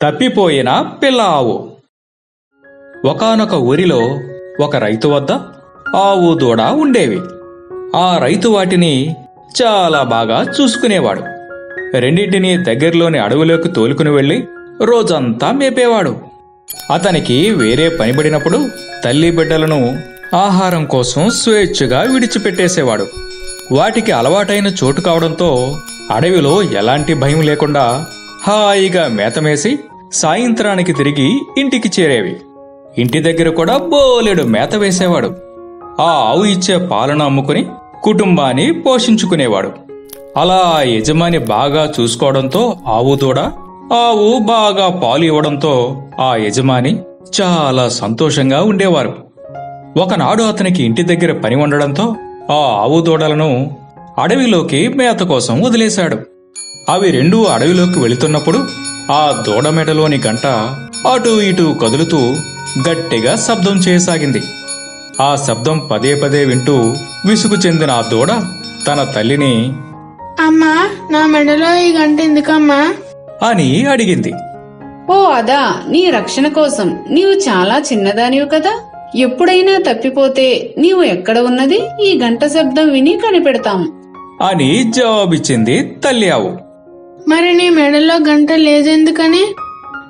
తప్పిపోయిన పిల్ల ఆవు. ఒకానొక ఊరిలో ఒక రైతు వద్ద ఆవు దూడ ఉండేవి. ఆ రైతు వాటిని చాలా బాగా చూసుకునేవాడు. రెండింటినీ దగ్గరలోని అడవిలోకి తోలుకుని వెళ్లి రోజంతా మేపేవాడు. అతనికి వేరే పనిపడినప్పుడు తల్లి బిడ్డలను ఆహారం కోసం స్వేచ్ఛగా విడిచిపెట్టేసేవాడు. వాటికి అలవాటైన చోటు కావడంతో అడవిలో ఎలాంటి భయం లేకుండా హాయిగా మేతమేసి సాయంత్రానికి తిరిగి ఇంటికి చేరేవి. ఇంటి దగ్గర కూడా బోలెడు మేత వేసేవాడు. ఆ ఆవు ఇచ్చే పాలను అమ్ముకుని కుటుంబాన్ని పోషించుకునేవాడు. అలా యజమాని బాగా చూసుకోవడంతో ఆవు దూడ, ఆవు బాగా పాలు ఇవ్వడంతో ఆ యజమాని చాలా సంతోషంగా ఉండేవారు. ఒకనాడు అతనికి ఇంటి దగ్గర పని ఉండడంతో ఆ ఆవు దూడలను అడవిలోకి మేత కోసం వదిలేశాడు. అవి రెండూ అడవిలోకి వెళుతున్నప్పుడు ఆ దూడ మెడలోని గంట అటూ ఇటూ కదులుతూ గట్టిగా శబ్దం చేయసాగింది. ఆ శబ్దం పదే పదే వింటూ విసుగు చెందిన ఆ దూడ తన తల్లిని, అమ్మా, నా మెడలో ఈ గంట ఎందుకమ్మా అని అడిగింది. ఓ అదా, నీ రక్షణ కోసం. నీవు చాలా చిన్నదానివి కదా, ఎప్పుడైనా తప్పిపోతే నీవు ఎక్కడ ఉన్నది ఈ గంట శబ్దం విని కనిపెడతాము అని జవాబిచ్చింది తల్లి ఆవు. మరి నీ మెడలో గంట లేదెందుకని?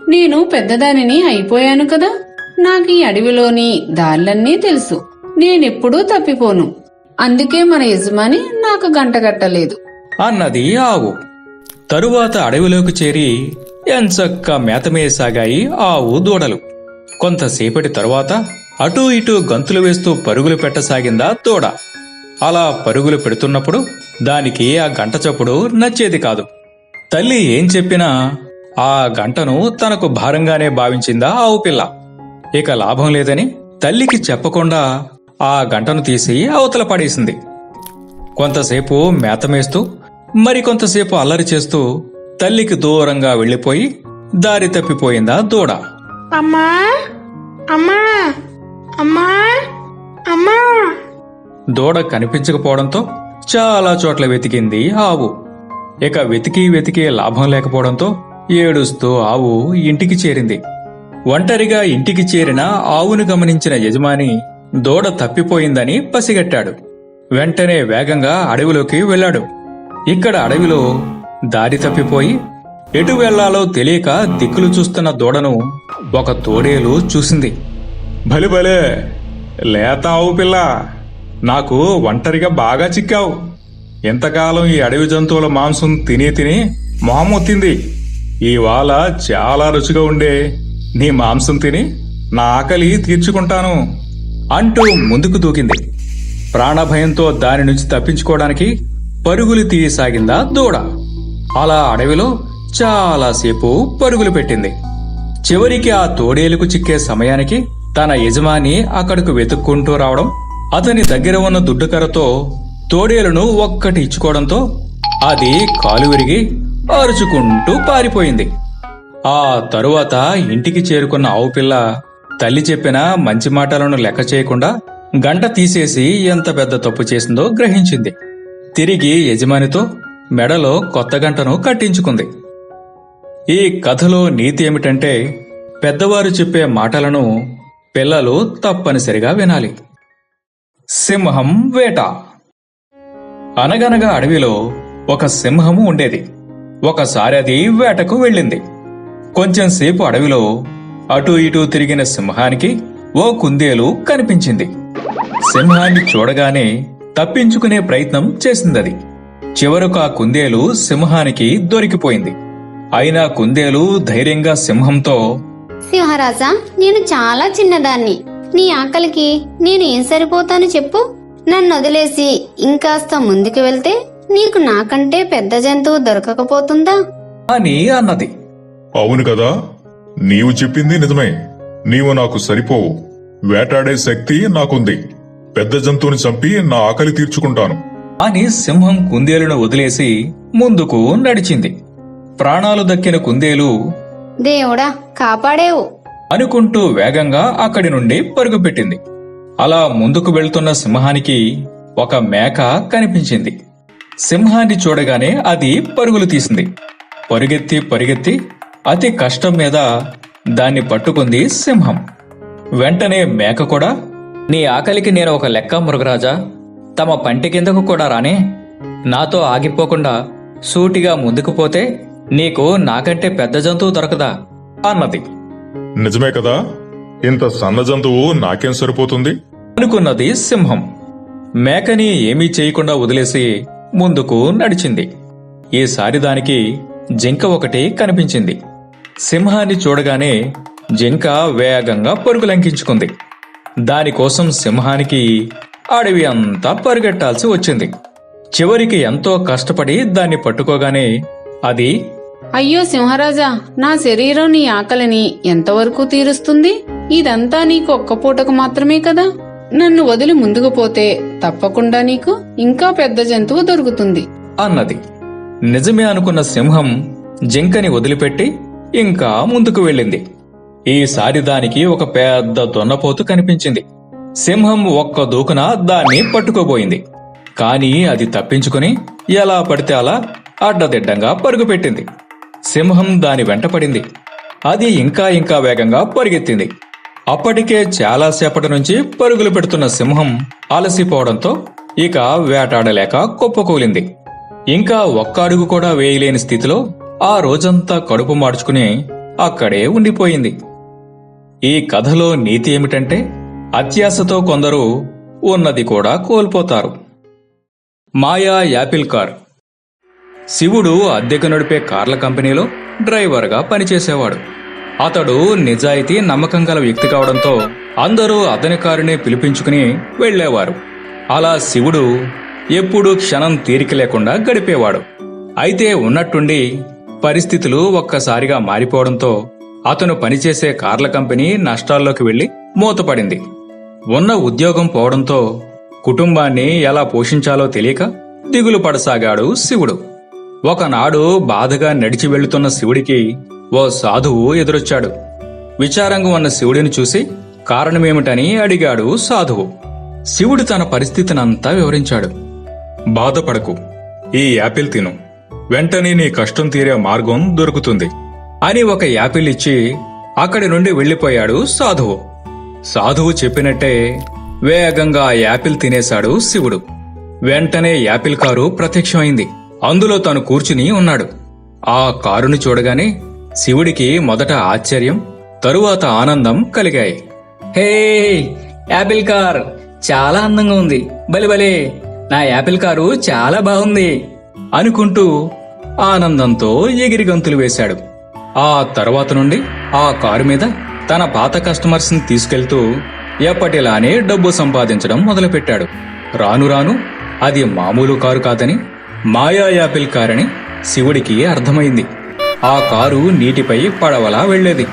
నేను పెద్దదానిని అయిపోయాను కదా, నాకు ఈ అడవిలోని దారులన్నీ తెలుసు. నేనెప్పుడూ తప్పిపోను. అందుకే మన యజమాని నాకు గంట కట్టలేదు అన్నది ఆవు. తరువాత అడవిలోకి చేరి ఎంచక్కా మేతమేసాగాయి ఆవు దూడలు. కొంతసేపటి తరువాత అటూ ఇటూ గంతులు వేస్తూ పరుగులు పెట్టసాగిందా దూడ. అలా పరుగులు పెడుతున్నప్పుడు దానికి ఆ గంట చప్పుడు నచ్చేది కాదు. తల్లి ఏం చెప్పినా ఆ గంటను తనకు భారంగానే భావించిందా ఆవు పిల్ల. ఇక లాభం లేదని తల్లికి చెప్పకుండా ఆ గంటను తీసి అవతల పడేసింది. కొంతసేపు మేతమేస్తూ మరికొంతసేపు అల్లరి చేస్తూ తల్లికి దూరంగా వెళ్లిపోయి దారి తప్పిపోయిందా దూడ. అమ్మా, అమ్మా, అమ్మా, అమ్మా. దూడ కనిపించకపోవడంతో చాలా చోట్ల వెతికింది ఆవు. ఇక వెతికి లాభం లేకపోవడంతో ఏడుస్తూ ఆవు ఇంటికి చేరింది. ఒంటరిగా ఇంటికి చేరిన ఆవును గమనించిన యజమాని దూడ తప్పిపోయిందని పసిగట్టాడు. వెంటనే వేగంగా అడవిలోకి వెళ్లాడు. ఇక్కడ అడవిలో దారి తప్పిపోయి ఎటు వెళ్లాలో తెలియక దిక్కులు చూస్తున్న దూడను ఒక తోడేలు చూసింది. భలే లేత ఆవు పిల్ల, నాకు ఒంటరిగా బాగా చిక్కావు. ఎంతకాలం ఈ అడవి జంతువుల మాంసం తిని మొహమొత్తింది. ఇవాళ చాలా రుచిగా ఉండే నీ మాంసం తిని నా ఆకలి తీర్చుకుంటాను అంటూ ముందుకు దూకింది. ప్రాణభయంతో దాని నుంచి తప్పించుకోవడానికి పరుగులు తీయసాగిందా దూడ. అలా అడవిలో చాలాసేపు పరుగులు పెట్టింది. చివరికి ఆ తోడేలుకు చిక్కే సమయానికి తన యజమాని అక్కడకు వెతుక్కుంటూ రావడం, అతని దగ్గర ఉన్న దుడ్డుకర్రతో తోడేలును ఒక్కటి ఇచ్చుకోవడంతో అది కాలు విరిగి అరుచుకుంటూ పారిపోయింది. ఆ తరువాత ఇంటికి చేరుకున్న ఆవు పిల్ల తల్లి చెప్పిన మంచి మాటలను లెక్క చేయకుండా గంట తీసేసి ఎంత పెద్ద తప్పు చేసిందో గ్రహించింది. తిరిగి యజమానితో మెడలో కొత్త గంటను కట్టించుకుంది. ఈ కథలో నీతి ఏమిటంటే, పెద్దవారు చెప్పే మాటలను పిల్లలు తప్పనిసరిగా వినాలి. సింహం వేట. అనగనగా అడవిలో ఒక సింహము ఉండేది. ఒకసారి అది వేటకు వెళ్ళింది. కొంచెం సేపు అడవిలో అటూ ఇటూ తిరిగిన సింహానికి ఓ కుందేలు కనిపించింది. సింహాన్ని చూడగానే తప్పించుకునే ప్రయత్నం చేసిందది. చివరకు ఆ కుందేలు సింహానికి దొరికిపోయింది. అయినా కుందేలు ధైర్యంగా సింహంతో, సింహరాజా, నేను చాలా చిన్నదాన్ని. నీ ఆకలికి నేను ఏం సరిపోతాను చెప్పు. నన్ను వదిలేసి ఇంకాస్త ముందుకు వెళ్తే నీకు నాకంటే పెద్ద జంతువు దొరకకపోతుందా అని అన్నది. అవును కదా, నీవు చెప్పింది నిజమే. నీవు నాకు సరిపోవు. వేటాడే శక్తి నాకుంది. పెద్ద జంతువుని చంపి నా ఆకలి తీర్చుకుంటాను అని సింహం కుందేలును వదిలేసి ముందుకు నడిచింది. ప్రాణాలు దక్కిన కుందేలు దేవుడా, కాపాడేవు అనుకుంటూ వేగంగా అక్కడి నుండి పరుగుపెట్టింది. అలా ముందుకు వెళ్తున్న సింహానికి ఒక మేక కనిపించింది. సింహాన్ని చూడగానే అది పరుగులు తీసింది. పరిగెత్తి అతి కష్టం మీద దాన్ని పట్టుకుంది సింహం. వెంటనే మేక కూడా, నీ ఆకలికి నేను ఒక లెక్క మృగరాజా, తమ పంటి కిందకు కూడా రానే, నాతో ఆగిపోకుండా సూటిగా ముందుకు పోతే నీకు నాకంటే పెద్ద జంతువు దొరకదా అన్నది. నిజమే కదా, ఇంత సన్న జంతువు నాకేం సరిపోతుంది అనుకున్నది సింహం. మేకని ఏమీ చేయకుండా వదిలేసి ముందుకు నడిచింది. ఈసారి దానికి జింక ఒకటి కనిపించింది. సింహాన్ని చూడగానే జింక వేగంగా పరుగులంకించుకుంది. దానికోసం సింహానికి అడవి అంతా పరిగెట్టాల్సి వచ్చింది. చివరికి ఎంతో కష్టపడి దాన్ని పట్టుకోగానే అది, అయ్యో సింహరాజా, నా శరీరం నీ ఆకలిని ఎంతవరకు తీరుస్తుంది? ఇదంతా నీకు ఒక్క పూటకు మాత్రమే కదా. నన్ను వదిలి ముందుకు పోతే తప్పకుండా నీకు ఇంకా పెద్ద జంతువు దొరుకుతుంది అన్నది. నిజమే అనుకున్న సింహం జింకని వదిలిపెట్టి ఇంకా ముందుకు వెళ్ళింది. ఈసారి దానికి ఒక పెద్ద దున్నపోతు కనిపించింది. సింహం ఒక్క దూకున దాన్ని పట్టుకోబోయింది. కాని అది తప్పించుకుని ఎలా పడితే అలా అడ్డదిడ్డంగా పరుగుపెట్టింది. సింహం దాని వెంటపడింది. అది ఇంకా ఇంకా వేగంగా పరిగెత్తింది. అప్పటికే చాలాసేపటి నుంచి పరుగులు పెడుతున్న సింహం అలసిపోవడంతో ఇక వేటాడలేక కుప్పకూలింది. ఇంకా ఒక్క అడుగు కూడా వేయలేని స్థితిలో ఆ రోజంతా కడుపు మార్చుకుని అక్కడే ఉండిపోయింది. ఈ కథలో నీతి ఏమిటంటే, అత్యాశతో కొందరు ఉన్నది కూడా కోల్పోతారు. మాయా యాపిల్ కార్. శివుడు అద్దెకు నడిపే కార్ల కంపెనీలో డ్రైవర్గా పనిచేసేవాడు. అతడు నిజాయితీ నమ్మకం గల వ్యక్తి కావడంతో అందరూ అతని కారునే పిలిపించుకుని వెళ్లేవారు. అలా శివుడు ఎప్పుడూ క్షణం తీరిక లేకుండా గడిపేవాడు. అయితే ఉన్నట్టుండి పరిస్థితులు ఒక్కసారిగా మారిపోవడంతో అతను పనిచేసే కార్ల కంపెనీ నష్టాల్లోకి వెళ్లి మూతపడింది. ఉన్న ఉద్యోగం పోవడంతో కుటుంబాన్ని ఎలా పోషించాలో తెలియక దిగులు పడసాగాడు శివుడు. ఒకనాడు బాధగా నడిచి వెళ్తున్న శివుడికి ఓ సాధువు ఎదురొచ్చాడు. విచారంగా ఉన్న శివుడిని చూసి కారణమేమిటని అడిగాడు సాధువు. శివుడు తన పరిస్థితినంతా వివరించాడు. బాధపడకు, ఈ యాపిల్ తిను, వెంటనే నీ కష్టం తీరే మార్గం దొరుకుతుంది అని ఒక యాపిల్ ఇచ్చి అక్కడి నుండి వెళ్లిపోయాడు సాధువు. సాధువు చెప్పినట్టే వేగంగా ఆ యాపిల్ తినేశాడు శివుడు. వెంటనే యాపిల్ కారు ప్రత్యక్షమైంది. అందులో తను కూర్చుని ఉన్నాడు. ఆ కారుని చూడగానే శివుడికి మొదట ఆశ్చర్యం, తరువాత ఆనందం కలిగాయి. హే, యాపిల్ కార్ చాలా అందంగా ఉంది, బలిబలే, నా యాపిల్ కారు చాలా బాగుంది అనుకుంటూ ఆనందంతో ఎగిరి గంతులు వేశాడు. ఆ తర్వాత నుండి ఆ కారు మీద తన పాత కస్టమర్స్ ని తీసుకెళ్తూ ఎప్పటిలానే డబ్బు సంపాదించడం మొదలుపెట్టాడు. రాను రాను అది మామూలు కారు కాదని మాయా యాపిల్ కారని శివుడికి అర్థమైంది. ఆ కారు నీటిపై పడవలా వెళ్లేది,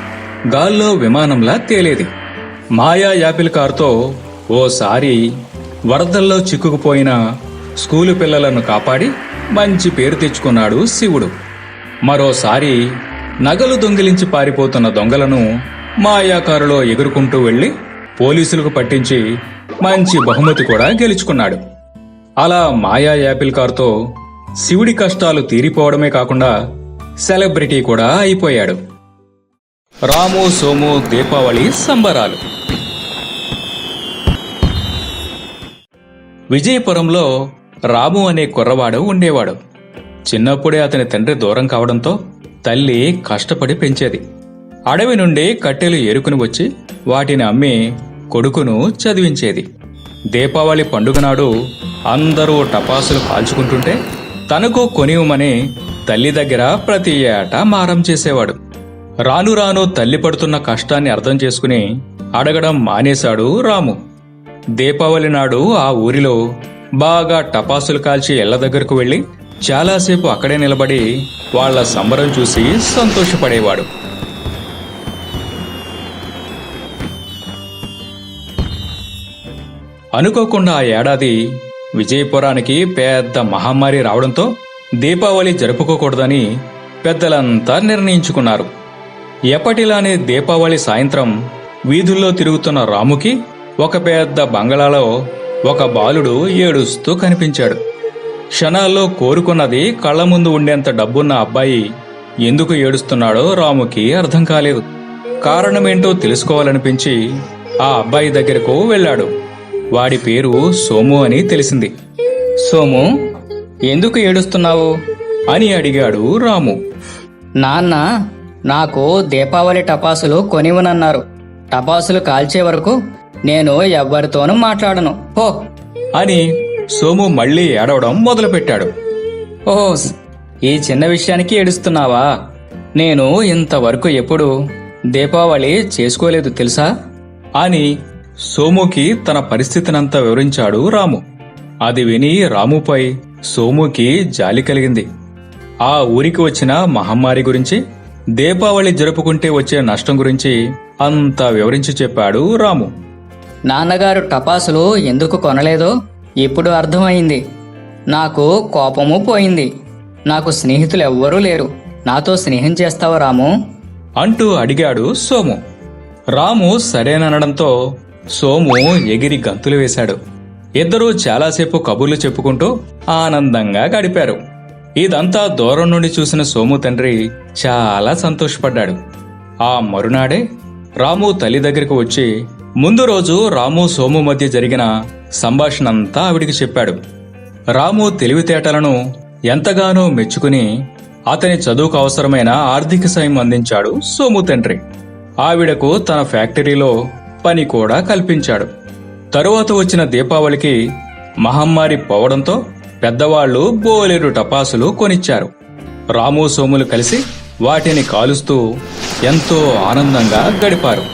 గాల్లో విమానంలా తేలేది. మాయా యాపిల్ కారుతో ఓసారి వరదల్లో చిక్కుకుపోయిన స్కూలు పిల్లలను కాపాడి మంచి పేరు తెచ్చుకున్నాడు శివుడు. మరోసారి నగలు దొంగిలించి పారిపోతున్న దొంగలను మాయా కారులో ఎగురుకుంటూ వెళ్లి పోలీసులకు పట్టించి మంచి బహుమతి కూడా గెలుచుకున్నాడు. అలా మాయా యాపిల్ కారుతో శివుడి కష్టాలు తీరిపోవడమే కాకుండా సెలబ్రిటీ కూడా అయిపోయాడు. రాము సోము దీపావళి సంబరాలు. విజయపురంలో రాము అనే కుర్రవాడు ఉండేవాడు. చిన్నప్పుడే అతని తండ్రి దూరం కావడంతో తల్లి కష్టపడి పెంచేది. అడవి నుండి కట్టెలు ఏరుకుని వచ్చి వాటిని అమ్మి కొడుకును చదివించేది. దీపావళి పండుగ నాడు అందరూ టపాసులు కాల్చుకుంటుంటే తనకు కొనివ్వమని తల్లి దగ్గర ప్రతి ఏటా మారం చేసేవాడు. రాను రాను తల్లి పడుతున్న కష్టాన్ని అర్థం చేసుకుని అడగడం మానేశాడు రాము. దీపావళి నాడు ఆ ఊరిలో బాగా టపాసులు కాల్చి ఇళ్ల దగ్గరకు వెళ్లి చాలాసేపు అక్కడే నిలబడి వాళ్ల సంబరం చూసి సంతోషపడేవాడు. అనుకోకుండా ఆ ఏడాది విజయపురానికి పెద్ద మహమ్మారి రావడంతో దీపావళి జరుపుకోకూడదని పెద్దలంతా నిర్ణయించుకున్నారు. ఎప్పటిలానే దీపావళి సాయంత్రం వీధుల్లో తిరుగుతున్న రాముకి ఒక పెద్ద బంగళాలో ఒక బాలుడు ఏడుస్తూ కనిపించాడు. క్షణాల్లో కోరుకున్నది కళ్ల ముందు ఉండేంత డబ్బున్న అబ్బాయి ఎందుకు ఏడుస్తున్నాడో రాముకి అర్థం కాలేదు. కారణమేంటో తెలుసుకోవాలనిపించి ఆ అబ్బాయి దగ్గరకు వెళ్ళాడు. వాడి పేరు సోము అని తెలిసింది. సోము, ఎందుకు ఏడుస్తున్నావు అని అడిగాడు రాము. నాన్న, నాకు దీపావళి టపాసులు కొనివ్వనన్నారు. టపాసులు కాల్చే వరకు నేను ఎవ్వరితోనూ మాట్లాడను. హో అని సోము మళ్ళీ ఏడవడం మొదలుపెట్టాడు. ఓహో, ఈ చిన్న విషయానికి ఏడుస్తున్నావా? నేను ఇంతవరకు ఎప్పుడు దీపావళి చేసుకోలేదు తెలుసా? అని సోముకి తన పరిస్థితినంతా వివరించాడు రాము. అది విని రాముపై సోముకి జాలి కలిగింది. ఆ ఊరికి వచ్చిన మహమ్మారి గురించి, దీపావళి జరుపుకుంటే వచ్చే నష్టం గురించి అంతా వివరించి చెప్పాడు రాము. నాన్నగారు టపాసులు ఎందుకు కొనలేదో ఇప్పుడు అర్థమైంది. నాకు కోపము పోయింది. నాకు స్నేహితులు ఎవ్వరూ లేరు. నాతో స్నేహం చేస్తావా రాము? అంటూ అడిగాడు సోము. రాము సరేననడంతో సోము ఎగిరి గంతులు వేశాడు. ఇద్దరూ చాలాసేపు కబుర్లు చెప్పుకుంటూ ఆనందంగా గడిపారు. ఇదంతా దూరం నుండి చూసిన సోము తండ్రి చాలా సంతోషపడ్డాడు. ఆ మరునాడే రాము తల్లి దగ్గరకు వచ్చి ముందు రోజు రాము సోము మధ్య జరిగిన సంభాషణంతా ఆవిడికి చెప్పాడు. రాము తెలివితేటలను ఎంతగానో మెచ్చుకుని అతని చదువుకు అవసరమైన ఆర్థిక సాయం అందించాడు సోము తండ్రి. ఆవిడకు తన ఫ్యాక్టరీలో పని కూడా కల్పించాడు. తరువాత వచ్చిన దీపావళికి మహమ్మారి పోవడంతో పెద్దవాళ్లు బోలెడు టపాసులు కొనిచ్చారు. రాము సోములు కలిసి వాటిని కాలుస్తూ ఎంతో ఆనందంగా గడిపారు.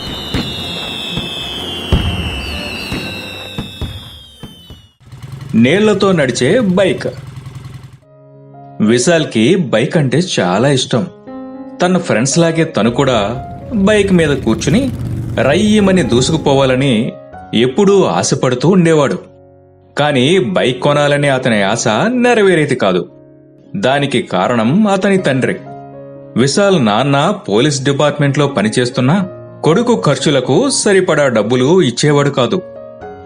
నీళ్లతో నడిచే బైక్. విశాల్కి బైక్ అంటే చాలా ఇష్టం. తన ఫ్రెండ్స్ లాగే తను కూడా బైక్ మీద కూర్చుని రయ్యమని దూసుకుపోవాలని ఎప్పుడూ ఆశపడుతూ ఉండేవాడు. కాని బైక్ కొనాలనే అతని ఆశ నెరవేరేది కాదు. దానికి కారణం అతని తండ్రి. విశాల్ నాన్న పోలీస్ డిపార్ట్మెంట్లో పనిచేస్తున్నా కొడుకు ఖర్చులకు సరిపడా డబ్బులు ఇచ్చేవాడు కాదు.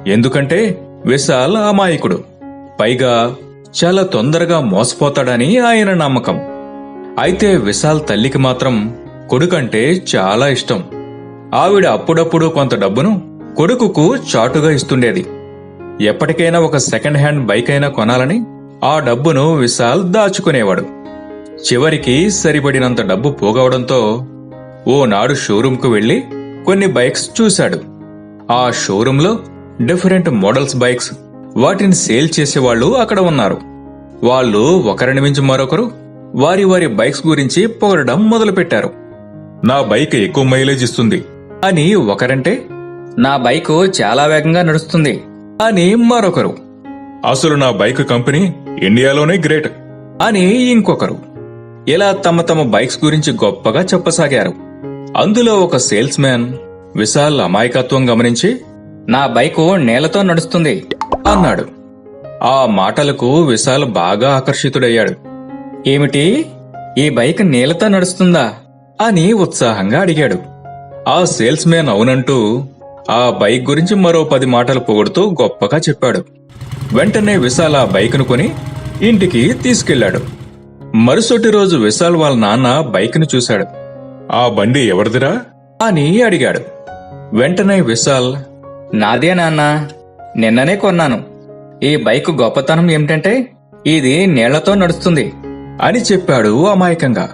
ఎందుకంటే విశాల్ అమాయకుడు, పైగా చాలా తొందరగా మోసపోతాడని ఆయన నమ్మకం. అయితే విశాల్ తల్లికి మాత్రం కొడుకంటే చాలా ఇష్టం. ఆవిడ అప్పుడప్పుడు కొంత డబ్బును కొడుకుకు చాటుగా ఇస్తుండేది. ఎప్పటికైనా ఒక సెకండ్ హ్యాండ్ బైక్ అయినా కొనాలని ఆ డబ్బును విశాల్ దాచుకునేవాడు. చివరికి సరిపడినంత డబ్బు పోగవడంతో ఓనాడు షోరూంకు వెళ్లి కొన్ని బైక్స్ చూశాడు. ఆ షోరూంలో డిఫరెంట్ మోడల్స్ బైక్స్, వాటిని సేల్ చేసేవాళ్లు అక్కడ ఉన్నారు. వాళ్ళు ఒకరిని మించి మరొకరు వారి వారి బైక్స్ గురించి పొగడడం మొదలుపెట్టారు. నా బైక్ ఎక్కువ మైలేజ్ ఇస్తుంది అని ఒకరంటే, నా బైకు చాలా వేగంగా నడుస్తుంది అని మరొకరు, అసలు నా బైక్ కంపెనీ ఇండియాలోనే గ్రేట్ అని ఇంకొకరు. ఇలా తమ తమ బైక్స్ గురించి గొప్పగా చెప్పసాగారు. అందులో ఒక సేల్స్ మ్యాన్ విశాల్ అమాయకత్వం గమనించి నా బైకు నేలతో నడుస్తుంది అన్నాడు. ఆ మాటలకు విశాల్ బాగా ఆకర్షితుడయ్యాడు. ఏమిటి, ఈ బైక్ నీళ్లతో నడుస్తుందా అని ఉత్సాహంగా అడిగాడు. ఆ సేల్స్ మ్యాన్ అవునంటూ ఆ బైక్ గురించి మరో 10 మాటలు పొగుడుతూ గొప్పగా చెప్పాడు. వెంటనే విశాల్ ఆ బైక్ను కొని ఇంటికి తీసుకెళ్లాడు. మరుసటి రోజు విశాల్ వాళ్ళ నాన్న బైక్ను చూశాడు. ఆ బండి ఎవరిదిరా అని అడిగాడు. వెంటనే విశాల్, నాదే నాన్న, నిన్ననే కొన్నాను. ఈ బైక్ గొప్పతనం ఏమిటంటే ఇది నీళ్లతో నడుస్తుంది అని చెప్పాడు అమాయకంగా.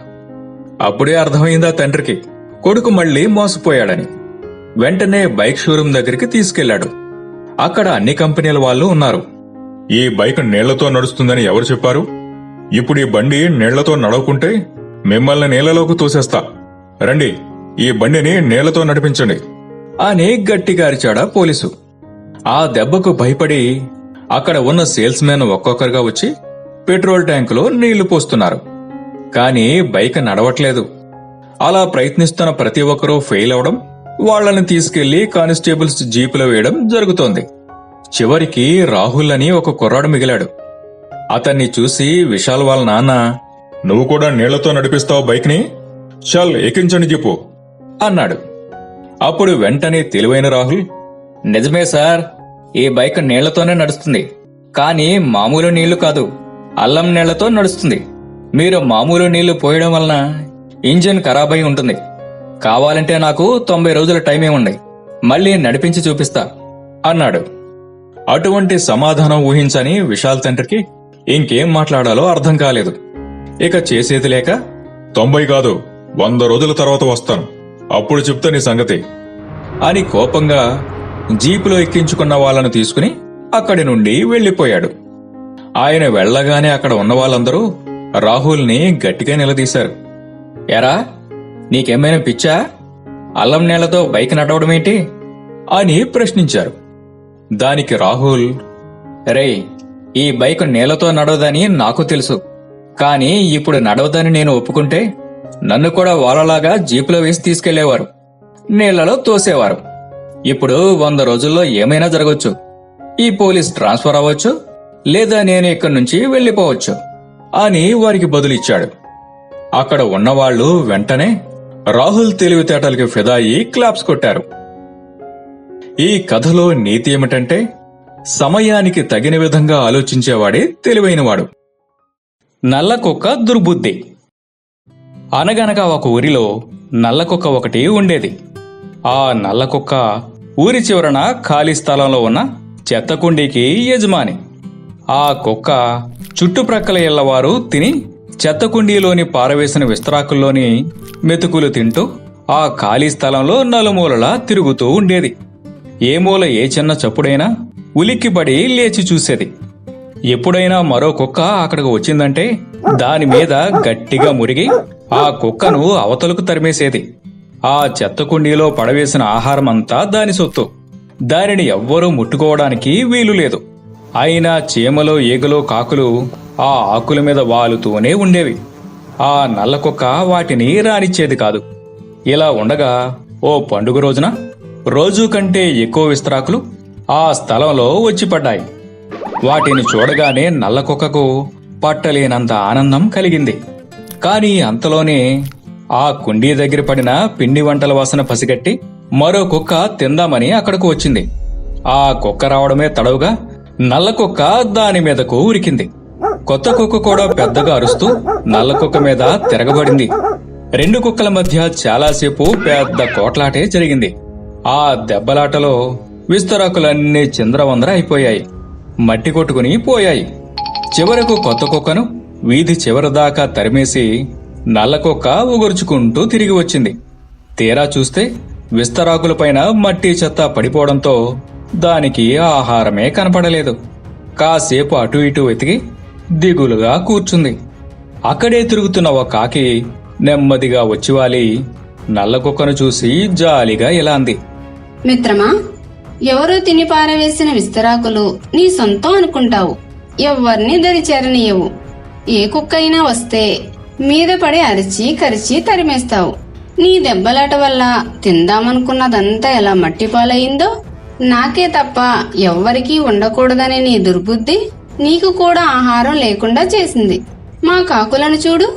అప్పుడే అర్థమైందా తండ్రికి కొడుకు మళ్లీ మోసపోయాడని. వెంటనే బైక్ షోరూం దగ్గరికి తీసుకెళ్లాడు. అక్కడ అన్ని కంపెనీల వాళ్ళు ఉన్నారు. ఈ బైక్ నీళ్లతో నడుస్తుందని ఎవరు చెప్పారు? ఇప్పుడు ఈ బండి నీళ్లతో నడవకుంటే మిమ్మల్ని నీళ్లలోకి తోసేస్తా. రండి, ఈ బండిని నీళ్లతో నడిపించండి అని గట్టిగా అరిచాడా పోలీసు. ఆ దెబ్బకు భయపడి అక్కడ ఉన్న సేల్స్ మ్యాన్ ఒక్కొక్కరుగా వచ్చి పెట్రోల్ ట్యాంకులో నీళ్లు పోస్తున్నారు. కాని బైక్ నడవట్లేదు. అలా ప్రయత్నిస్తున్న ప్రతి ఒక్కరూ ఫెయిల్ అవడం, వాళ్లను తీసుకెళ్లి కానిస్టేబుల్స్ జీపులో వేయడం జరుగుతోంది. చివరికి రాహుల్ అని ఒక కుర్రాడు మిగిలాడు. అతన్ని చూసి విశాల్ వాళ్ళ నాన్న, నువ్వు కూడా నీళ్లతో నడిపిస్తావు బైక్ ని? చల్, ఎక్కించండి చెప్పు అన్నాడు. అప్పుడు వెంటనే తెలివైన రాహుల్, నిజమే సార్, ఈ బైక్ నీళ్లతోనే నడుస్తుంది. కానీ మామూలు నీళ్లు కాదు, అల్లం నీళ్లతో నడుస్తుంది. మీరు మామూలు నీళ్లు పోయడం వలన ఇంజిన్ ఖరాబై ఉంటుంది. కావాలంటే నాకు 90 రోజుల టైమే ఉంది, మళ్ళీ నడిపించి చూపిస్తా అన్నాడు. అటువంటి సమాధానం ఊహించని విశాల్ తండ్రికి ఇంకేం మాట్లాడాలో అర్థం కాలేదు. ఇక చేసేది లేక 90 కాదు 100 రోజుల తర్వాత వస్తాను, అప్పుడు చెప్తా నీ సంగతి అని కోపంగా జీపులో ఎక్కించుకున్న వాళ్ళను తీసుకుని అక్కడి నుండి వెళ్లిపోయాడు. ఆయన వెళ్లగానే అక్కడ ఉన్న వాళ్ళందరూ రాహుల్ని గట్టిగా నిలదీశారు. ఎరా, నీకేమైనా పిచ్చా? అల్లం నీళ్లతో బైక్ నడవడమేంటి అని ప్రశ్నించారు. దానికి రాహుల్, రేయ్, ఈ బైక్ నీళ్లతో నడవదని నాకు తెలుసు, కానీ ఇప్పుడు నడవదని నేను ఒప్పుకుంటే నన్ను కూడా వాళ్ళలాగా జీపులో వేసి తీసుకెళ్లేవారు, నీళ్లలో తోసేవారు. ఇప్పుడు 100 రోజుల్లో ఏమైనా జరగచ్చు. ఈ పోలీస్ ట్రాన్స్ఫర్ అవ్వచ్చు, లేదా నేను ఇక్కడి నుంచి వెళ్లిపోవచ్చు అని వారికి బదులిచ్చాడు. అక్కడ ఉన్నవాళ్లు వెంటనే రాహుల్ తెలివితేటలకి ఫిదాయి క్లాప్స్ కొట్టారు. ఈ కథలో నీతి ఏమిటంటే, సమయానికి తగిన విధంగా ఆలోచించేవాడే తెలివైనవాడు. నల్లకుక్క దుర్బుద్ధి. అనగనగా ఒక ఊరిలో నల్లకుక్క ఒకటి ఉండేది. ఆ నల్లకుక్క ఊరి చివరన ఖాళీ స్థలంలో ఉన్న చెత్తకుండీకి యజమాని. ఆ కుక్క చుట్టుప్రక్కల ఇళ్లవారు తిని చెత్తకుండీలోని పారవేసిన విస్తరాకుల్లోని మెతుకులు తింటూ ఆ ఖాళీ స్థలంలో నలుమూలలా తిరుగుతూ ఉండేది. ఏ మూల ఏ చిన్న చప్పుడైనా ఉలిక్కిపడి లేచి చూసేది. ఎప్పుడైనా మరో కుక్క అక్కడికి వచ్చిందంటే దాని మీద గట్టిగా మురిగి ఆ కుక్కను అవతలకు తరిమేసేది. ఆ చెత్తకుండీలో పడవేసిన ఆహారమంతా దాని సొత్తు. దానిని ఎవ్వరూ ముట్టుకోవడానికి వీలు లేదు. అయినా చీమలో ఈగలో కాకులు ఆ ఆకుల మీద వాలుతూనే ఉండేవి. ఆ నల్లకుక్క వాటిని రానిచ్చేది కాదు. ఇలా ఉండగా ఓ పండుగ రోజున రోజు కంటే ఎక్కువ విస్తరాకులు ఆ స్థలంలో వచ్చి పడ్డాయి. వాటిని చూడగానే నల్లకుక్కకు పట్టలేనంత ఆనందం కలిగింది. కాని అంతలోనే ఆ కుండీ దగ్గర పడిన పిండి వంటల వాసన పసిగట్టి మరో కుక్క తిందామని అక్కడకు వచ్చింది. ఆ కుక్క రావడమే తడవుగా నల్లకుక్క దాని మీదకు ఉరికింది. కొత్త కుక్క కూడా పెద్దగా అరుస్తూ నల్లకుక్క మీద తిరగబడింది. 2 కుక్కల మధ్య చాలాసేపు పెద్ద కోట్లాటే జరిగింది. ఆ దెబ్బలాటలో విస్తరాకులన్నీ చిందరవందర అయిపోయాయి, మట్టి కొట్టుకుని పోయాయి. చివరకు కొత్త కుక్కను వీధి చివరిదాకా తరిమేసి నల్లకుక్క ఉగుర్చుకుంటూ తిరిగి వచ్చింది. తీరా చూస్తే విస్తరాకులపైన మట్టి చెత్త పడిపోవడంతో దానికి ఆహారమే కనపడలేదు. కాసేపు అటు ఇటు వెతికి దిగులుగా కూర్చుంది. అక్కడే తిరుగుతున్న ఒక కాకి నెమ్మదిగా వచ్చివాలి నల్లకుక్కను చూసి జాలిగా ఇలా అంది. మిత్రమా, ఎవరో తిని పారవేసిన విస్తరాకులు నీ సొంతం అనుకుంటావు. ఎవ్వర్ని దరి చేరనీయవు. ఏ కుక్క అయినా వస్తే మీద పడి అరిచి కరిచి తరిమేస్తావు. నీ దెబ్బలాట వల్ల తిందామనుకున్నదంతా ఎలా మట్టిపాలయ్యిందో, నాకే తప్ప ఎవ్వరికీ ఉండకూడదనే నీ దుర్బుద్ధి నీకు కూడా ఆహారం లేకుండా చేసింది. మా కాకులను చూడు,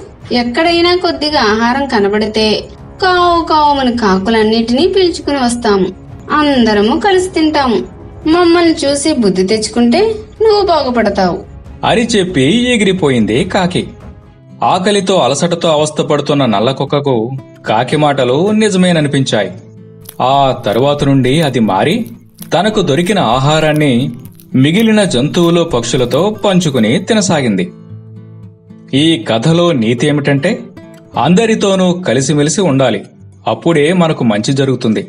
ఎక్కడైనా కొద్దిగా ఆహారం కనబడితే కావు కావుమని కాకులన్నిటినీ పీల్చుకుని వస్తాము. అందరము కలిసి తింటాము. మమ్మల్ని చూసి బుద్ధి తెచ్చుకుంటే నువ్వు బాగుపడతావు అని చెప్పి ఎగిరిపోయింది కాకి. ఆకలితో అలసటతో అవస్థపడుతున్న నల్లకుక్కకు కాకి మాటలు నిజమేననిపించాయి. ఆ తరువాత నుండి అది మారి తనకు దొరికిన ఆహారాన్ని మిగిలిన జంతువులు పక్షులతో పంచుకుని తినసాగింది. ఈ కథలో నీతి ఏమిటంటే, అందరితోనూ కలిసిమెలిసి ఉండాలి. అప్పుడే మనకు మంచి జరుగుతుంది.